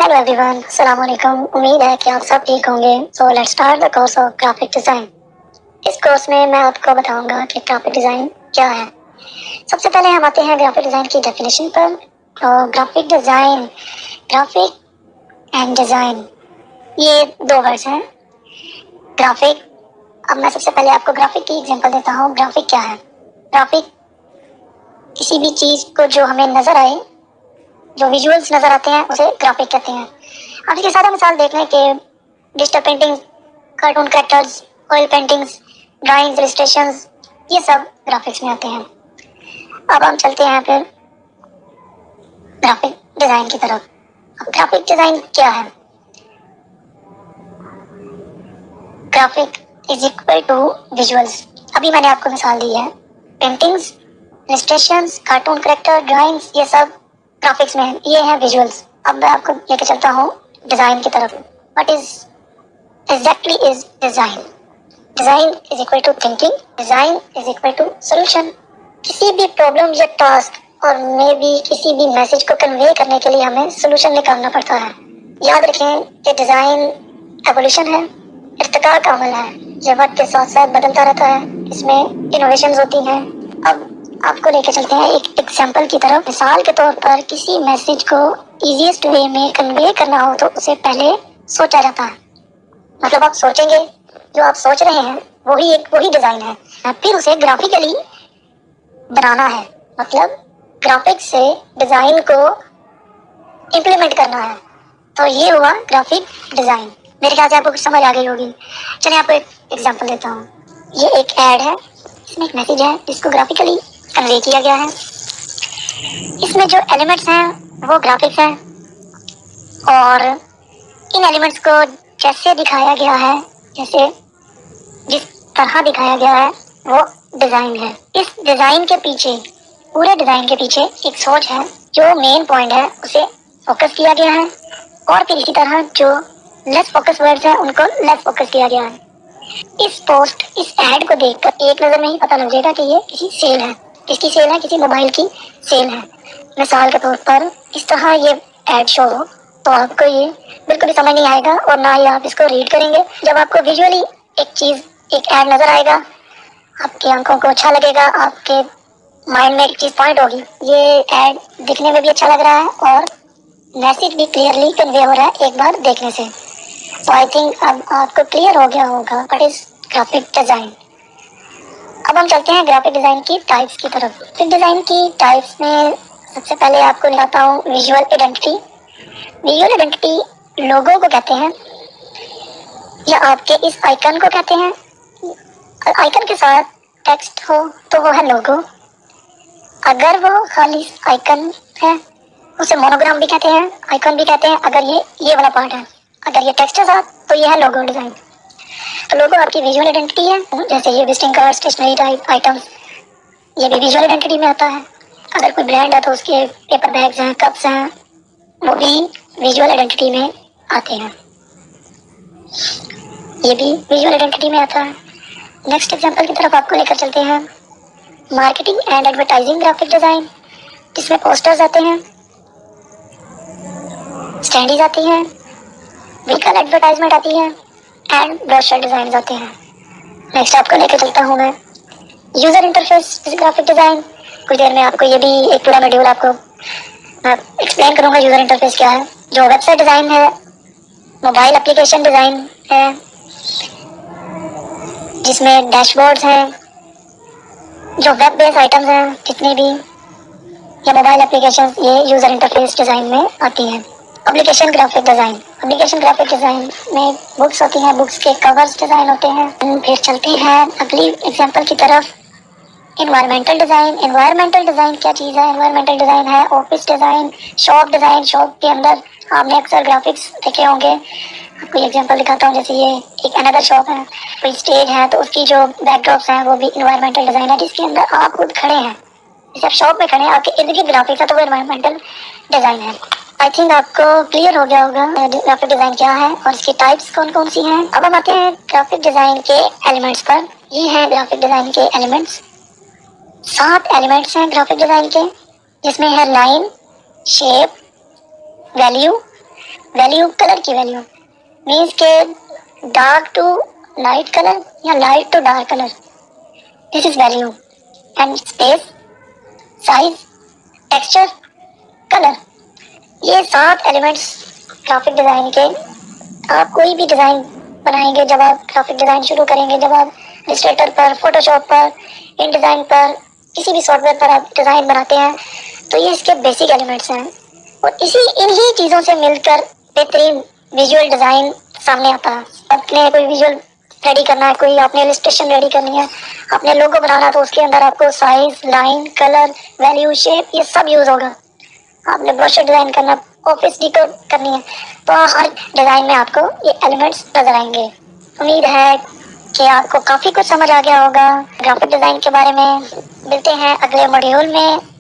Hello everyone, अस्सलाम वालेकुम। उम्मीद है कि आप सब ठीक होंगे। So let's start the course of graphic design. इस कोर्स में मैं आपको बताऊंगा कि ग्राफिक डिज़ाइन क्या है। सबसे पहले हम आते हैं ग्राफिक डिज़ाइन की डेफिनेशन पर। तो graphic design, graphic and design, ये दो वर्ड्स हैं। ग्राफिक, अब मैं सबसे पहले आपको ग्राफिक की एग्जांपल देता हूँ। ग्राफिक क्या है? ग्राफिक किसी भी चीज़ को जो हमें नज़र आए, जो विजुअल्स नज़र आते हैं, उसे ग्राफिक कहते हैं। आप इसकी सादा मिसाल देख लें कि digital painting, cartoon characters, oil paintings, drawings, illustrations, ये सब ग्राफिक्स में आते हैं। अब हम चलते हैं फिर ग्राफिक डिज़ाइन की तरफ। अब ग्राफिक डिज़ाइन क्या है? Graphic is equal to visuals. अभी मैंने आपको मिसाल दी है। Paintings, illustrations, cartoon character, drawings, ये सब ग्राफिक्स में है। ये है विजुअल्स। अब मैं आपको लेकर चलता हूँ डिज़ाइन की तरफ। What is exactly is design? Design is equal to thinking, design is equal to solution. किसी भी प्रॉब्लम या टास्क और मे भी किसी भी मैसेज को कन्वे करने के लिए हमें सोल्यूशन निकालना पड़ता है। याद रखें कि डिज़ाइन एवोल्यूशन है, इर्तिका का अमल है जो वक्त के साथ साथ बदलता रहता है। इसमें इनोवेशंस होती हैं। अब आपको लेके चलते हैं एक एग्जांपल की तरफ। मिसाल के तौर पर किसी मैसेज को इजीएस्ट वे में कन्वे करना हो तो उसे पहले सोचा जाता है। मतलब आप सोचेंगे, जो आप सोच रहे हैं वही डिज़ाइन है। फिर उसे ग्राफिकली बनाना है, मतलब ग्राफिक्स से डिज़ाइन को इम्प्लीमेंट करना है। तो ये हुआ ग्राफिक डिज़ाइन। मेरे ख्याल से आपको कुछ समझ आ गई होगी। चलिए आपको एक एग्जांपल देता हूँ। ये एक ऐड है, इसमें एक मैसेज है जिसको ग्राफिकली कन्वे किया गया है। इसमें जो एलिमेंट्स हैं वो ग्राफिक्स हैं और इन एलिमेंट्स को जैसे दिखाया गया है, जैसे जिस तरह दिखाया गया है, वो डिज़ाइन है। इस डिज़ाइन के पीछे, पूरे डिज़ाइन के पीछे एक सोच है। जो मेन पॉइंट है उसे फोकस किया गया है और फिर इसी तरह जो लेस फोकस वर्ड्स हैं उनको लेस फोकस किया गया है। इस पोस्ट, इस ऐड को देखकर एक नज़र में ही पता लग जाएगा कि ये किसी सेल है। किसकी सेल है? किसी मोबाइल की सेल है। मिसाल के तौर पर इस तरह ये ऐड शो हो तो आपको ये बिल्कुल भी समझ नहीं आएगा और ना ही आप इसको रीड करेंगे। जब आपको विजुअली एक चीज़, एक ऐड नज़र आएगा, आपकी आंखों को अच्छा लगेगा, आपके माइंड में एक चीज़ पॉइंट होगी, ये ऐड दिखने में भी अच्छा लग रहा है और मैसेज भी क्लियरली कन्वे हो रहा है एक बार देखने से। सो आई थिंक अब आपको क्लियर हो गया होगा व्हाट इज ग्राफिक डिज़ाइन। अब हम चलते हैं ग्राफिक डिज़ाइन की टाइप्स की तरफ। ग्राफिक डिज़ाइन की टाइप्स में सबसे पहले आपको दिखाता हूँ विजुअल आइडेंटिटी। विजुअल आइडेंटिटी लोगो को कहते हैं या आपके इस आइकन को कहते हैं। आइकन के साथ टेक्स्ट हो तो वो है लोगो। अगर वो खाली आइकन है उसे मोनोग्राम भी कहते हैं, आइकन भी कहते हैं। अगर ये वाला पार्ट है, अगर ये टेक्स्ट है साथ, तो ये है लोगो डिज़ाइन। तो लोगो आपकी विजुअल आइडेंटिटी है। जैसे ये visiting card, stationery type items, ये भी विजुअल आइडेंटिटी में आता है। अगर कोई ब्रांड है तो उसके पेपर बैग्स हैं, कप्स हैं, वो भी विजुअल आइडेंटिटी में आते हैं। ये भी विजुअल आइडेंटिटी में आता है। नेक्स्ट एग्जांपल की तरफ आपको लेकर चलते हैं। Marketing and advertising graphic design, जिसमें पोस्टर्स आते हैं, स्टैंडीज आती हैं, व्हीकल एडवर्टाइजमेंट आती है एंड ब्रोशर डिज़ाइन आते हैं। नेक्स्ट आपको लेकर चलता हूँ मैं यूज़र इंटरफेस ग्राफिक डिज़ाइन। कुछ देर में आपको ये भी एक पूरा मॉड्यूल आपको एक्सप्लेन करूँगा यूज़र इंटरफेस क्या है। जो वेबसाइट डिज़ाइन है, मोबाइल एप्लीकेशन डिज़ाइन है, जिसमें डैशबोर्ड्स हैं, जो वेब बेस्ड आइटम्स हैं जितने भी, या मोबाइल एप्लीकेशन, ये यूज़र इंटरफेस डिज़ाइन में आती हैं। Publication graphic design, publication graphic design में बुक्स होती हैं, बुक्स के कवर्स डिज़ाइन होते हैं। फिर चलते हैं अगली एग्जांपल की तरफ। Environmental design. एनवायरमेंटल डिज़ाइन क्या चीज़ है? एनवायरमेंटल डिज़ाइन है office design, shop design. Shop के अंदर आपने अक्सर ग्राफिक्स देखे होंगे। आपको एग्जांपल दिखाता हूँ। जैसे ये एक अनदर शॉप है, कोई स्टेज है, तो उसकी जो बैकड्रॉप्स हैं वो भी एनवायरमेंटल डिज़ाइन है, जिसके अंदर आप खुद खड़े हैं। जैसे आप शॉप में खड़े हैं, आपके इर्द गिर्द ग्राफिक्स है, तो वो एनवायरमेंटल डिज़ाइन है। आई थिंक आपको क्लियर हो गया होगा ग्राफिक डिज़ाइन क्या है और इसकी टाइप्स कौन कौन सी हैं। अब हम आते हैं ग्राफिक डिज़ाइन के एलिमेंट्स पर। ये हैं ग्राफिक डिज़ाइन के एलिमेंट्स। 7 एलिमेंट्स हैं ग्राफिक डिज़ाइन के, जिसमें है line, shape, value, value, colour की वैल्यू मीन्स के डार्क टू लाइट कलर या light to dark colour, this is value. And space, size, texture, colour, ये 7 एलिमेंट्स ग्राफिक डिजाइन के। आप कोई भी डिजाइन बनाएंगे, जब आप ग्राफिक डिजाइन शुरू करेंगे, जब आप इलस्ट्रेटर पर, फोटोशॉप पर, इन डिजाइन पर, किसी भी सॉफ्टवेयर पर आप डिजाइन बनाते हैं, तो ये इसके बेसिक एलिमेंट्स हैं। और इन्हीं चीजों से मिलकर बेहतरीन विजुअल डिजाइन सामने आता है। अपने कोई विजुअल रेडी करना है, कोई आपने इलस्ट्रेशन रेडी करनी है, आपने लोगो बनाना है, तो उसके अंदर आपको size, line, colour, value, shape, ये सब यूज होगा। आपने ब्रोशर डिजाइन करना, ऑफिस डिकोर करनी है, तो हर डिजाइन में आपको ये एलिमेंट्स नजर आएंगे। उम्मीद है कि आपको काफी कुछ समझ आ गया होगा ग्राफिक डिजाइन के बारे में। मिलते हैं अगले मॉड्यूल में।